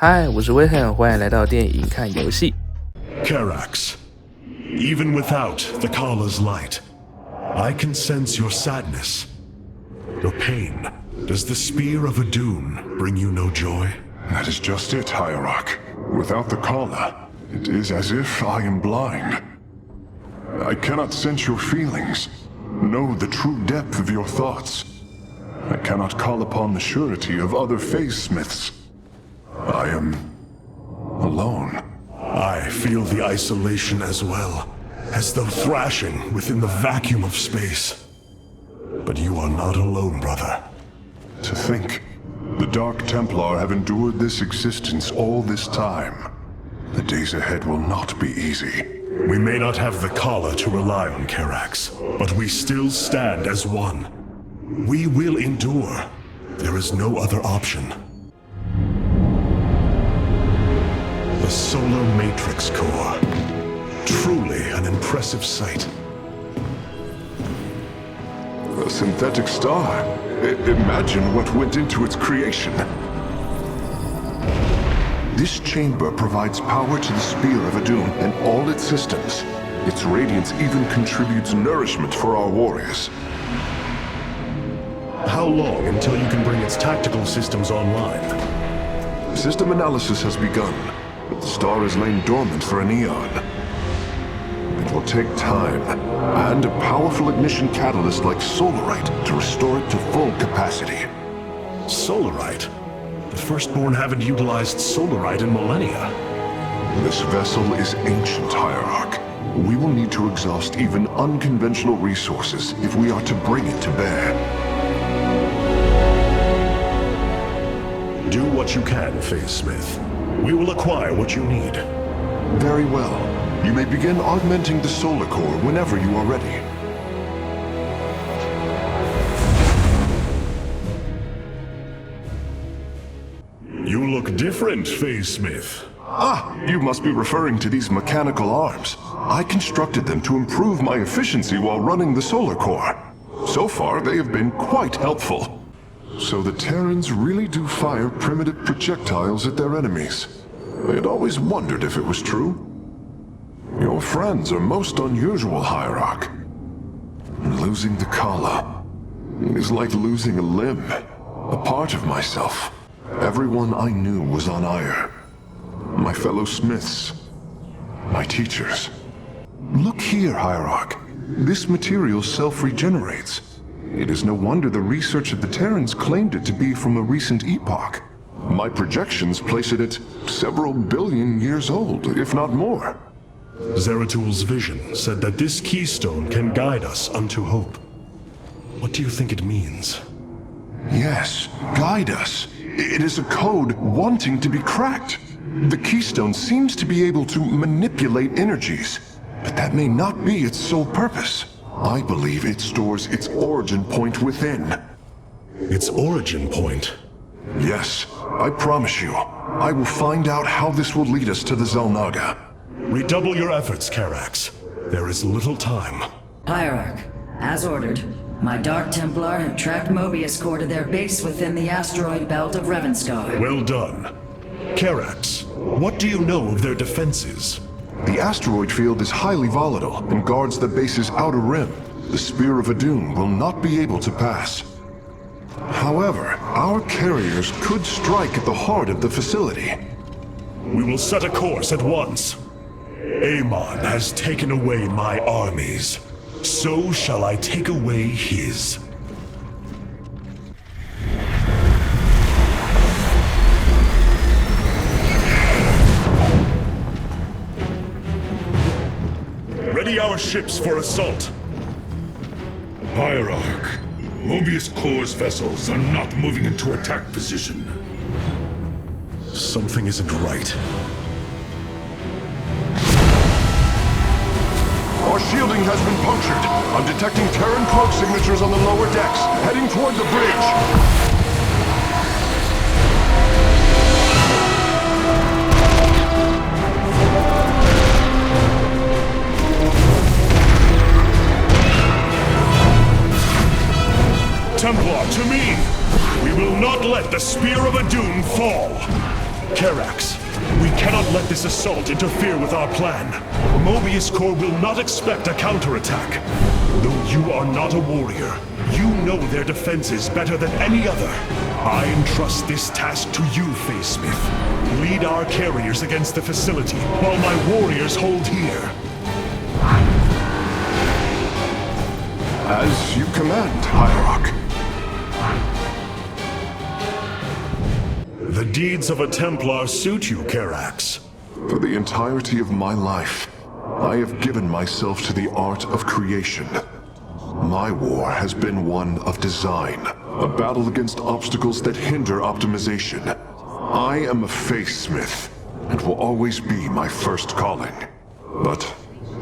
嗨，我是Wilhelm，欢迎来到电影看游戏。Karax, even without the Kala's light, I can sense your sadness, your pain. Does the spear of Adun bring you no joy? That is just it, Hierarch. Without the Kala, it is as if I am blind. I cannot sense your feelings, know the true depth of your thoughts. I cannot call upon the surety of other phase-smiths. I am alone. I feel the isolation as well, as though thrashing within the vacuum of space. But you are not alone, brother. To think, the Dark Templar have endured this existence all this time. The days ahead will not be easy. We may not have the Kala to rely on, Karax, but we still stand as one. We will endure. There is no other option. The Solar Matrix Corps. Truly an impressive sight. A synthetic star. Imagine what went into its creation. This chamber provides power to the Spear of Adun and all its systems. Its radiance even contributes nourishment for our warriors. How long until you can bring its tactical systems online? System analysis has begun, but the star has lain dormant for an eon. It will take time, and a powerful ignition catalyst like Solarite to restore it to full capacity. Solarite? The Firstborn haven't utilized Solarite in millennia. This vessel is ancient, Hierarch. We will need to exhaust even unconventional resources if we are to bring it to bear. Do what you can, Phase-Smith. We will acquire what you need. Very well. You may begin augmenting the Solar Core whenever you are ready. You look different, Phase-Smith. Ah, you must be referring to these mechanical arms. I constructed them to improve my efficiency while running the Solar Core. So far, they have been quite helpful. So the Terrans really do fire primitive projectiles at their enemies. I had always wondered if it was true. Your friends are most unusual, Hierarch. Losing the Kala is like losing a limb, a part of myself. Everyone I knew was on Aiur. My fellow smiths, my teachers. Look here, Hierarch. This material self-regenerates. It is no wonder the research of the Terrans claimed it to be from a recent epoch. My projections place it at several billion years old, if not more. Zeratul's vision said that this keystone can guide us unto hope. What do you think it means? Yes, guide us. It is a code wanting to be cracked. The keystone seems to be able to manipulate energies, but that may not be its sole purpose. I believe it stores its origin point within. Its origin point? Yes, I promise you. I will find out how this will lead us to the Xel'Naga. Redouble your efforts, Karax. There is little time. Hierarch, as ordered, my Dark Templar have tracked Moebius Corps to their base within the asteroid belt of Revenskar. Well done. Karax, what do you know of their defenses? The asteroid field is highly volatile and guards the base's outer rim. The Spear of Adun will not be able to pass. However, our carriers could strike at the heart of the facility. We will set a course at once. Amon has taken away my armies. So shall I take away his. Ready our ships for assault. Hierarch, Moebius Corps' vessels are not moving into attack position. Something isn't right. Our shielding has been punctured. I'm detecting Terran cloak signatures on the lower decks, heading toward the bridge. Templar, to me! We will not let the Spear of Adun fall! Karax, We cannot let this assault interfere with our plan. Moebius Corps will not expect a counterattack. Though you are not a warrior, you know their defenses better than any other. I entrust this task to you, Smith. Lead our carriers against the facility, while my warriors hold here. As you command, Hierarch. The deeds of a Templar suit you, Karax. For the entirety of my life, I have given myself to the art of creation. My war has been one of design, a battle against obstacles that hinder optimization. I am a Smith, and will always be my first calling. But,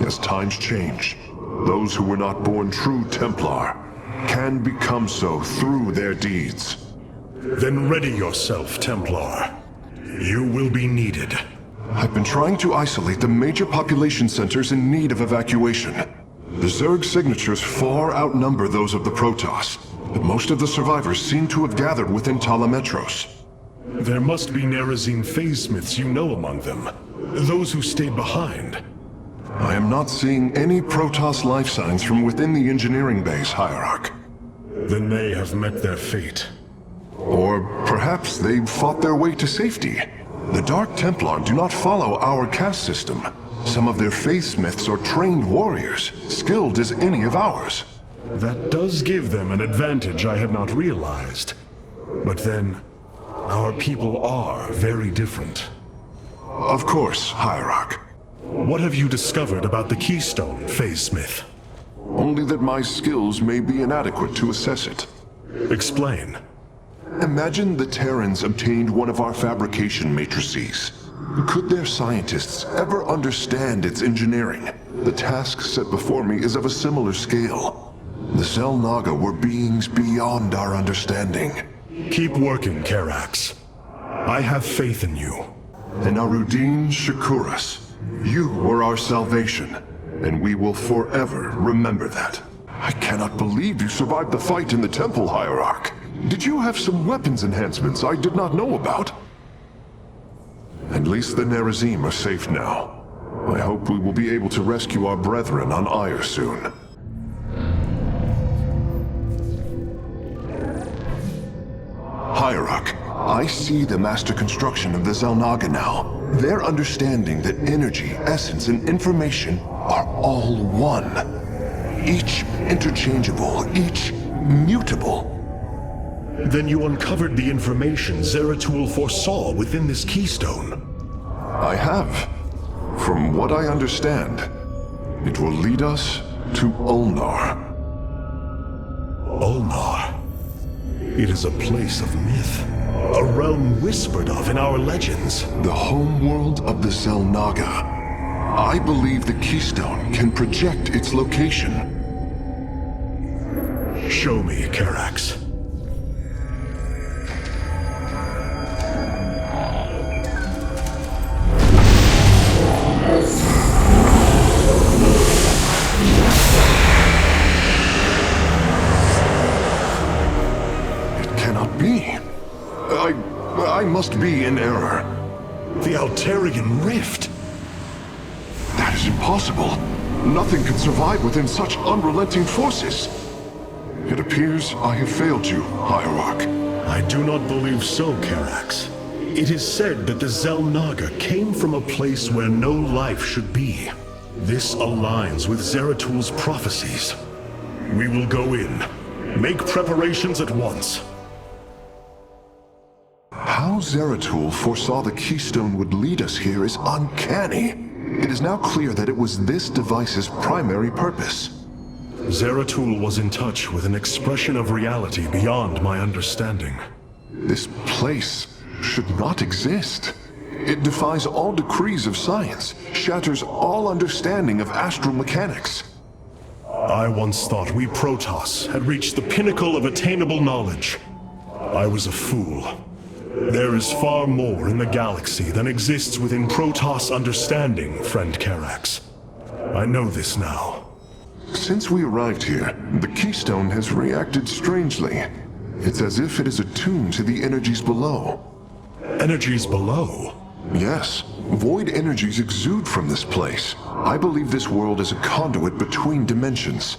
as times change, those who were not born true Templar can become so through their deeds. Then ready yourself, Templar. You will be needed. I've been trying to isolate the major population centers in need of evacuation. The Zerg signatures far outnumber those of the Protoss, but most of the survivors seem to have gathered within Talametros. There must be Nerazine Phasesmiths you know among them. Those who stayed behind. I am not seeing any Protoss life signs from within the engineering base, Hierarch. Then they have met their fate. Or perhaps they've fought their way to safety. The Dark Templar do not follow our caste system. Some of their Phasesmiths are trained warriors, skilled as any of ours. That does give them an advantage I had not realized. But then, our people are very different. Of course, Hierarch. What have you discovered about the Keystone, Phasesmith? Only that my skills may be inadequate to assess it. Explain. Imagine the Terrans obtained one of our fabrication matrices. Could their scientists ever understand its engineering? The task set before me is of a similar scale. The Xel'Naga were beings beyond our understanding. Keep working, Karax. I have faith in you. And Arudin Shakuras, you were our salvation, and we will forever remember that. I cannot believe you survived the fight in the temple, Hierarch. Did you have some weapons enhancements I did not know about? At least the Nerazim are safe now. I hope we will be able to rescue our brethren on Aiur soon. Hierarch, I see the master construction of the Xel'Naga now. Their understanding that energy, essence, and information are all one. Each interchangeable, each mutable. Then you uncovered the information Zeratul foresaw within this keystone. I have. From what I understand, it will lead us to Ulnar. Ulnar. It is a place of myth. A realm whispered of in our legends. The homeworld of the Xel'Naga. I believe the keystone can project its location. Show me, Karax. I must be in error. The Altarian Rift. That is impossible. Nothing can survive within such unrelenting forces. It appears I have failed you, Hierarch. I do not believe so, Karax. It is said that the Xel'Naga came from a place where no life should be. This aligns with Zeratul's prophecies. We will go in. Make preparations at once. How Zeratul foresaw the keystone would lead us here is uncanny. It is now clear that it was this device's primary purpose. Zeratul was in touch with an expression of reality beyond my understanding. This place should not exist. It defies all decrees of science, shatters all understanding of astral mechanics. I once thought we Protoss had reached the pinnacle of attainable knowledge. I was a fool. There is far more in the galaxy than exists within Protoss understanding, friend Karax. I know this now. Since we arrived here, the keystone has reacted strangely. It's as if it is attuned to the energies below. Energies below? Yes, void energies exude from this place. I believe this world is a conduit between dimensions.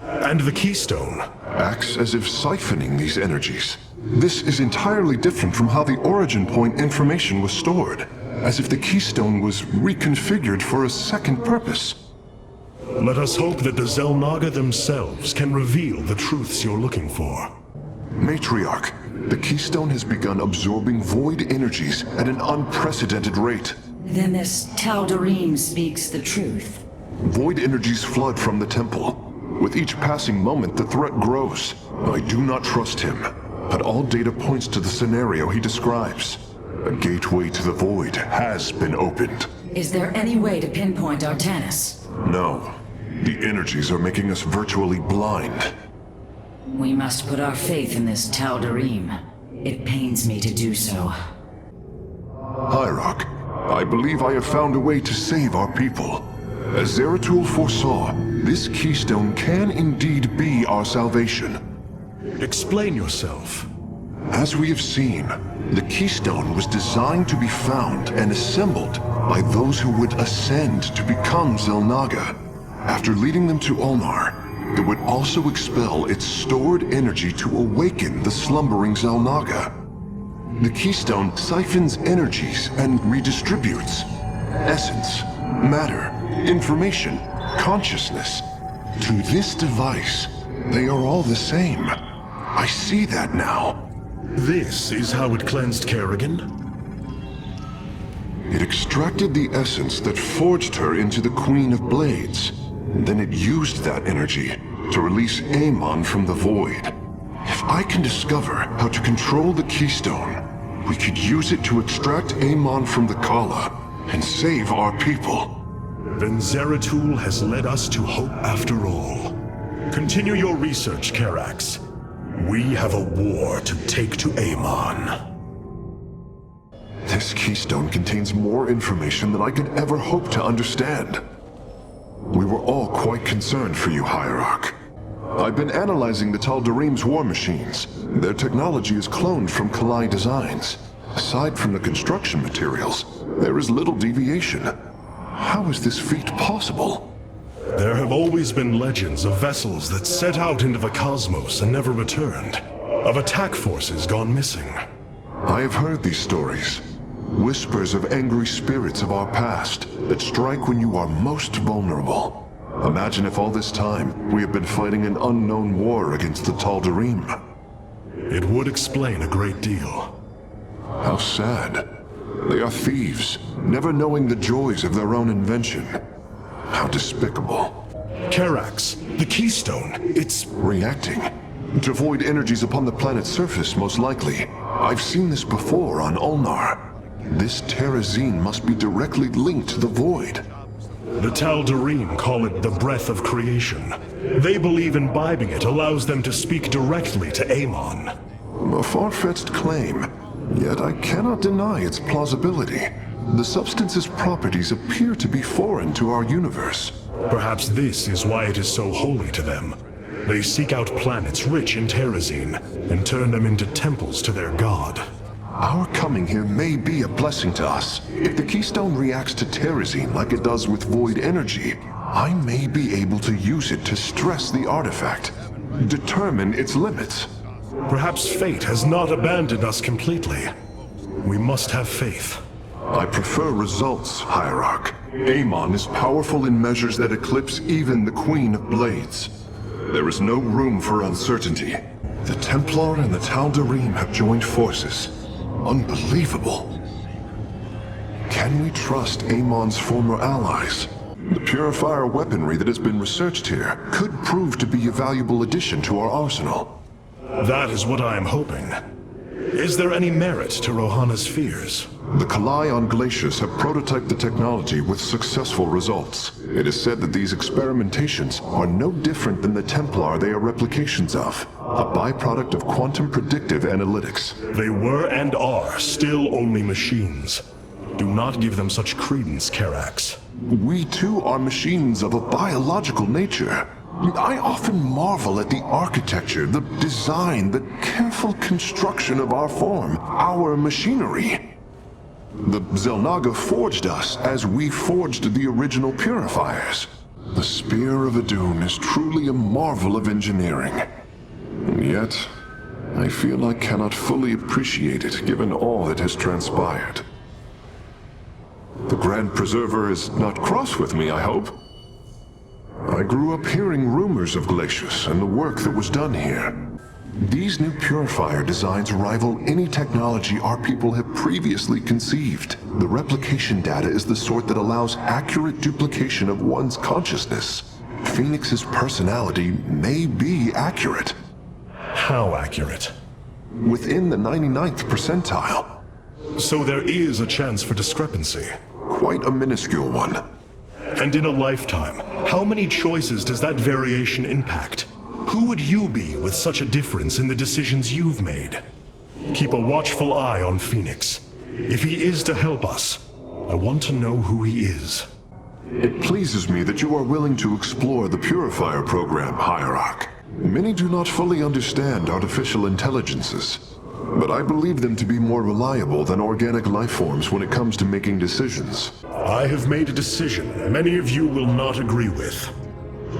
And the keystone? Acts as if siphoning these energies. This is entirely different from how the origin point information was stored, as if the keystone was reconfigured for a second purpose. Let us hope that the Xel'Naga themselves can reveal the truths you're looking for. Matriarch, the keystone has begun absorbing void energies at an unprecedented rate. Then this Tal'darim speaks the truth. Void energies flood from the temple. With each passing moment, the threat grows. I do not trust him, but all data points to the scenario he describes. A gateway to the void has been opened. Is there any way to pinpoint Artanis? No. The energies are making us virtually blind. We must put our faith in this Tal'darim. It pains me to do so. Hierarch, I believe I have found a way to save our people. As Zeratul foresaw, this keystone can indeed be our salvation. Explain yourself. As we have seen, the keystone was designed to be found and assembled by those who would ascend to become Xel'Naga. After leading them to Ulnar, it would also expel its stored energy to awaken the slumbering Xel'Naga. The keystone siphons energies and redistributes essence, matter, information, consciousness. To this device, they are all the same. I see that now. This is how it cleansed Kerrigan? It extracted the essence that forged her into the Queen of Blades. Then it used that energy to release Amon from the void. If I can discover how to control the keystone, we could use it to extract Amon from the Kala and save our people. Then Zeratul has led us to hope after all. Continue your research, Karax. We have a war to take to Amon. This keystone contains more information than I could ever hope to understand. We were all quite concerned for you, Hierarch. I've been analyzing the Tal'darim's war machines. Their technology is cloned from Kalai designs. Aside from the construction materials, there is little deviation. How is this feat possible? There have always been legends of vessels that set out into the cosmos and never returned. Of attack forces gone missing. I have heard these stories. Whispers of angry spirits of our past that strike when you are most vulnerable. Imagine if all this time we have been fighting an unknown war against the Tal'darim. It would explain a great deal. How sad. They are thieves, never knowing the joys of their own invention. How despicable. Karax, the keystone, it's reacting to void energies upon the planet's surface, most likely. I've seen this before on Ulnar. This terrazine must be directly linked to the void. The Tal'darim call it the breath of creation. They believe imbibing it allows them to speak directly to Amon. A far-fetched claim, yet I cannot deny its plausibility. The substance's properties appear to be foreign to our universe. Perhaps this is why it is so holy to them. They seek out planets rich in terrazine and turn them into temples to their god. Our coming here may be a blessing to us. If the keystone reacts to terrazine like it does with void energy, I may be able to use it to stress the artifact, determine its limits. Perhaps fate has not abandoned us completely. We must have faith. I prefer results, Hierarch. Amon is powerful in measures that eclipse even the Queen of Blades. There is no room for uncertainty. The Templar and the Tal'darim have joined forces. Unbelievable. Can we trust Amon's former allies? The Purifier weaponry that has been researched here could prove to be a valuable addition to our arsenal. That is what I am hoping. Is there any merit to Rohana's fears? The Kalai on glaciers have prototyped the technology with successful results. It is said that these experimentations are no different than the Templar they are replications of, a byproduct of quantum predictive analytics. They were and are still only machines. Do not give them such credence, Karax. We too are machines of a biological nature. I often marvel at the architecture, the design, the careful construction of our form, our machinery. The Xel'Naga forged us as we forged the original purifiers. The Spear of Adun is truly a marvel of engineering. And yet, I feel I cannot fully appreciate it given all that has transpired. The Grand Preserver is not cross with me, I hope. I grew up hearing rumors of Glacius and the work that was done here. These new purifier designs rival any technology our people have previously conceived. The replication data is the sort that allows accurate duplication of one's consciousness. Phoenix's personality may be accurate. How accurate? Within the 99th percentile. So there is a chance for discrepancy. Quite a minuscule one. And in a lifetime, how many choices does that variation impact? Who would you be with such a difference in the decisions you've made? Keep a watchful eye on Phoenix. If he is to help us, I want to know who he is. It pleases me that you are willing to explore the Purifier program, Hierarch. Many do not fully understand artificial intelligences, but I believe them to be more reliable than organic life forms when it comes to making decisions. I have made a decision many of you will not agree with.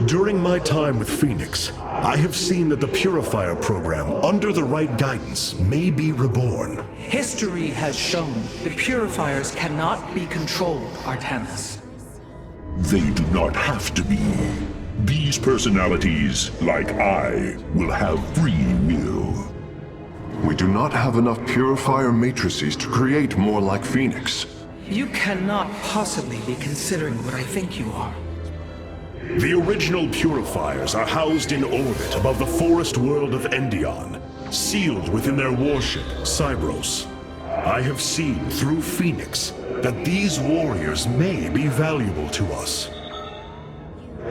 During my time with Phoenix, I have seen that the Purifier program, under the right guidance, may be reborn. History has shown the Purifiers cannot be controlled, Artemis. They do not have to be. These personalities, like I, will have free will. We do not have enough Purifier matrices to create more like Phoenix. You cannot possibly be considering what I think you are. The original Purifiers are housed in orbit above the forest world of Endion, sealed within their warship, Cybros. I have seen through Phoenix that these warriors may be valuable to us.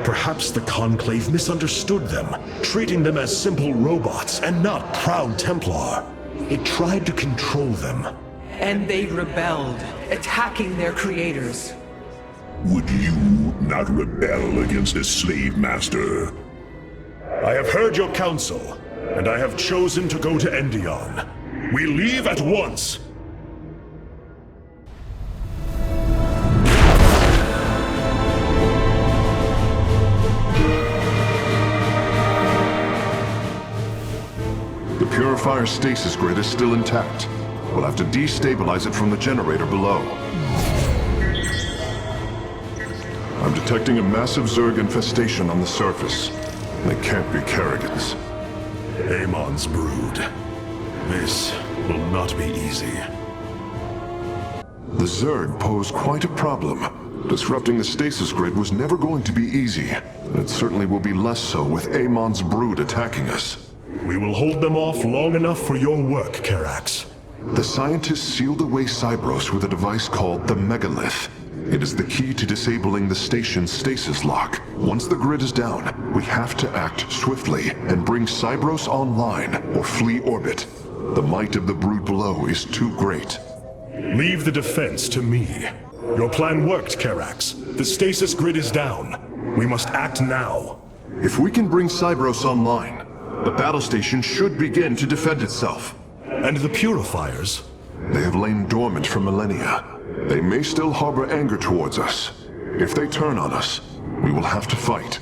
Perhaps the Conclave misunderstood them, treating them as simple robots and not proud Templar. It tried to control them. And they rebelled, attacking their creators. Would you not rebel against a slave master? I have heard your counsel, and I have chosen to go to Endion. We leave at once! The Purifier stasis grid is still intact. We'll have to destabilize it from the generator below. I'm detecting a massive Zerg infestation on the surface. They can't be Kerrigan's. Amon's brood. This will not be easy. The Zerg pose quite a problem. Disrupting the stasis grid was never going to be easy, and it certainly will be less so with Amon's brood attacking us. We will hold them off long enough for your work, Karax. The scientists sealed away Cybros with a device called the Megalith. It is the key to disabling the station's stasis lock. Once the grid is down, we have to act swiftly and bring Cybros online or flee orbit. The might of the brood below is too great. Leave the defense to me. Your plan worked, Karax. The stasis grid is down. We must act now. If we can bring Cybros online, the battle station should begin to defend itself. And the Purifiers? They have lain dormant for millennia. They may still harbor anger towards us. If they turn on us, we will have to fight.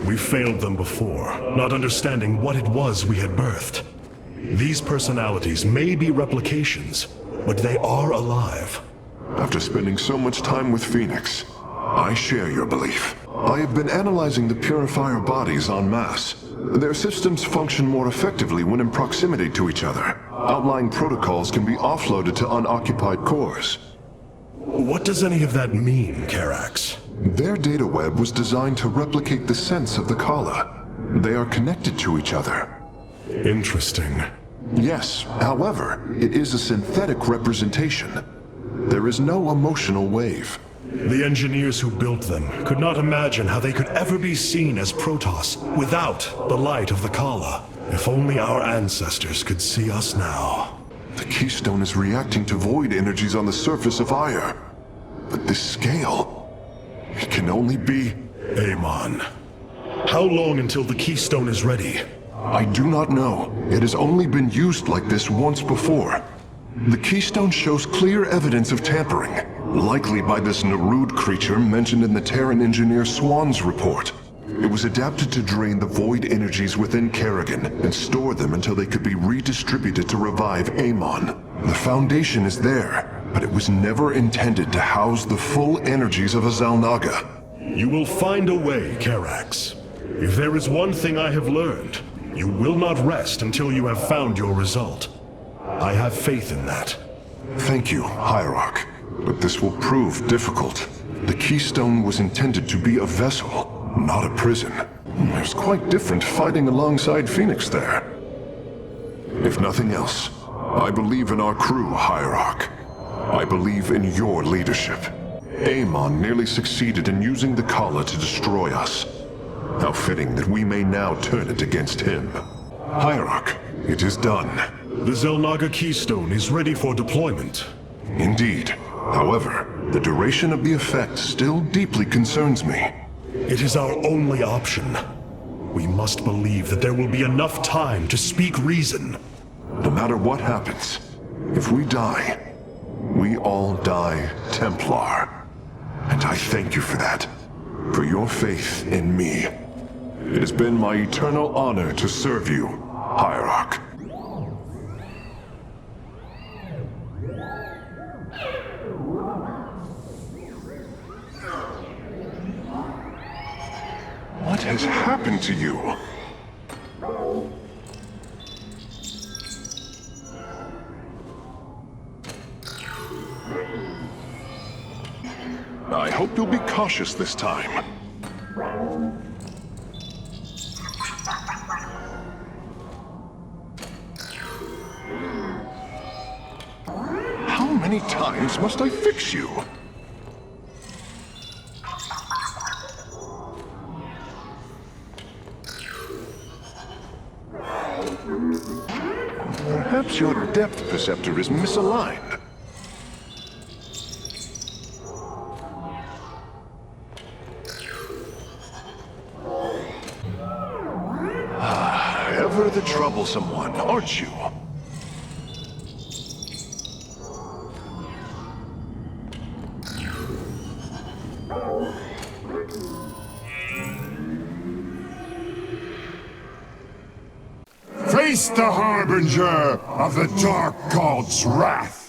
We failed them before, not understanding what it was we had birthed. These personalities may be replications, but they are alive. After spending so much time with Phoenix, I share your belief. I have been analyzing the Purifier bodies en masse. Their systems function more effectively when in proximity to each other. Outlying protocols can be offloaded to unoccupied cores. What does any of that mean, Karax? Their data web was designed to replicate the sense of the Kala. They are connected to each other. Interesting. Yes, however, it is a synthetic representation. There is no emotional wave. The engineers who built them could not imagine how they could ever be seen as Protoss without the light of the Kala. If only our ancestors could see us now. The keystone is reacting to void energies on the surface of Aiur. But this scale, it can only be... Amon. How long until the keystone is ready? I do not know. It has only been used like this once before. The keystone shows clear evidence of tampering, likely by this Narud creature mentioned in the Terran engineer Swan's report. It was adapted to drain the void energies within Kerrigan and store them until they could be redistributed to revive Amon. The foundation is there, but it was never intended to house the full energies of a Xalnaga. You will find a way, Karax. If there is one thing I have learned, you will not rest until you have found your result. I have faith in that. Thank you, Hierarch. But this will prove difficult. The keystone was intended to be a vessel, not a prison. It was quite different fighting alongside Phoenix there. If nothing else, I believe in our crew, Hierarch. I believe in your leadership. Amon nearly succeeded in using the Kala to destroy us. How fitting that we may now turn it against him. Hierarch, it is done. The Xel'Naga keystone is ready for deployment. Indeed. However, the duration of the effect still deeply concerns me. It is our only option. We must believe that there will be enough time to speak reason. No matter what happens, if we die, we all die Templar. And I thank you for that, for your faith in me. It has been my eternal honor to serve you, Hierarch. What has happened to you? I hope you'll be cautious this time. How many times must I fix you? Perhaps your depth perceptor is misaligned. Ever the troublesome one, aren't you? Face the harbinger of the Dark God's wrath!